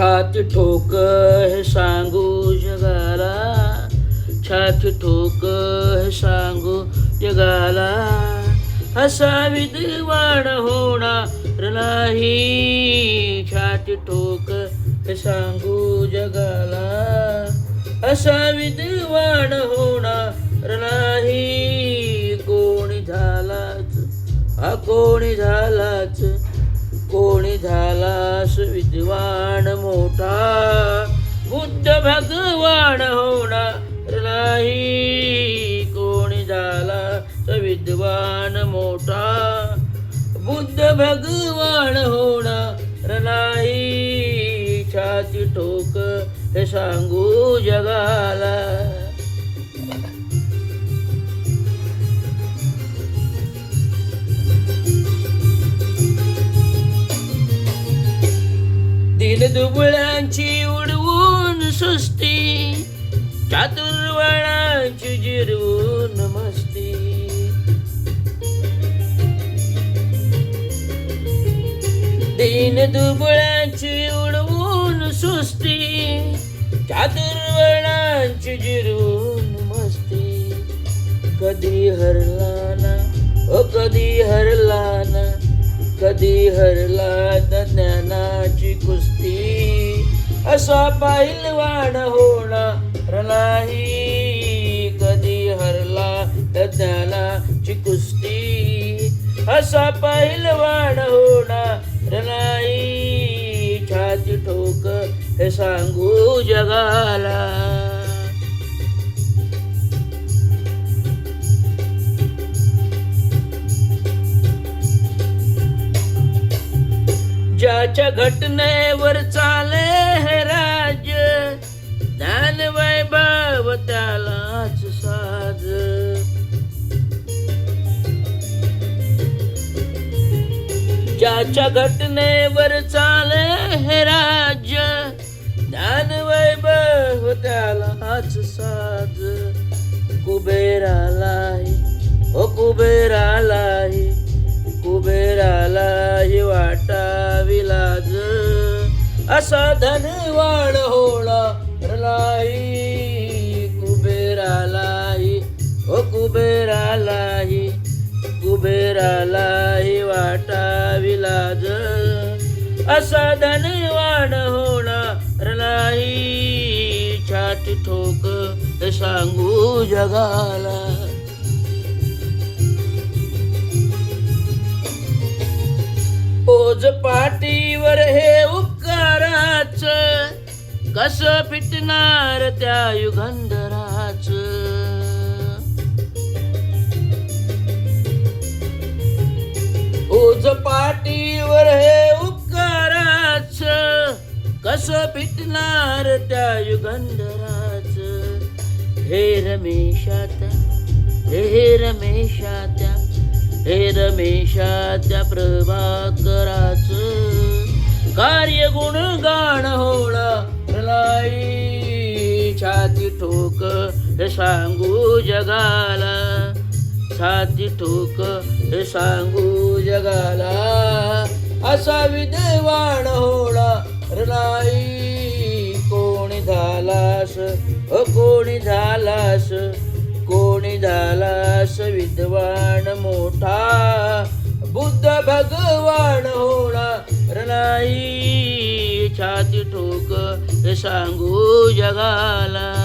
छाती ठोक हे सांगू जगाला, छाती ठोक हे सांगू जगाला, असा विद्वान होणार नाही. छाती ठोक हे सांगू जगाला, असा विद्वान होणार नाही. कोणी झालाच हा कोणी झालाच, कोणी झालास विद्वान मोठा, बुद्ध भगवान होणार नाही. कोणी झालास विद्वान मोठा, बुद्ध भगवान होणार नाही. छाती ठोक हे सांगू जगाला. दिनदुबळ्यांची उडवून सुस्ती, चातुर्वर्णांची जिरवून मस्ती. दिनदुबळ्यांची उडवून सुस्ती, चातुर्वर्णांची जिरवून मस्ती. कधी हरला ना ओ कधी हरला ना, कधी हरला ज्ञानाची कुस्ती, असा पैलवान होणार नाही. कधी हरला ज्ञानाची कुस्ती, असा पैलवान होणार नाही. छाती ठोक हे सांगू जगाला. ज्याच्या घटनेवर चाले हे राज्य, ज्ञान वैभव त्यालाच साज. ज्याच्या घटनेवर चाले हे राज्य, ज्ञान वैभव त्यालाच साज. कुबेरालाही ओ कुबेरालाही, कुबेरालाही वाटावी लाज, असा धनवान होणार नाही. कुबेरालाही ओ कुबेरालाही, कुबेरालाही वाटावी लाज, असा धनवान होणार नाही. छाती ठोक हे सांगू जगाला. ओझ पाठीवर हे उपकाराच, कस फिटणार त्या युगंधराच. ओझ पाठीवर हे उपकाराच, कस फिटणार त्या युगंधराच. हे रमेशात्या हे रमेशात्या, हे रमेशाच्या प्रभाकराच, कार्य गुणगान होणार नाही. छाती ठोक हे सांगू जगाला, छाती ठोक हे सांगू जगाला, असा विद्वान होणार नाही. कोणी झालास ओ कोणी झालास, कोणी झालास विद्वान मोठा, बुद्ध भगवान होणार नाही. छाती ठोक हे सांगू जगाला.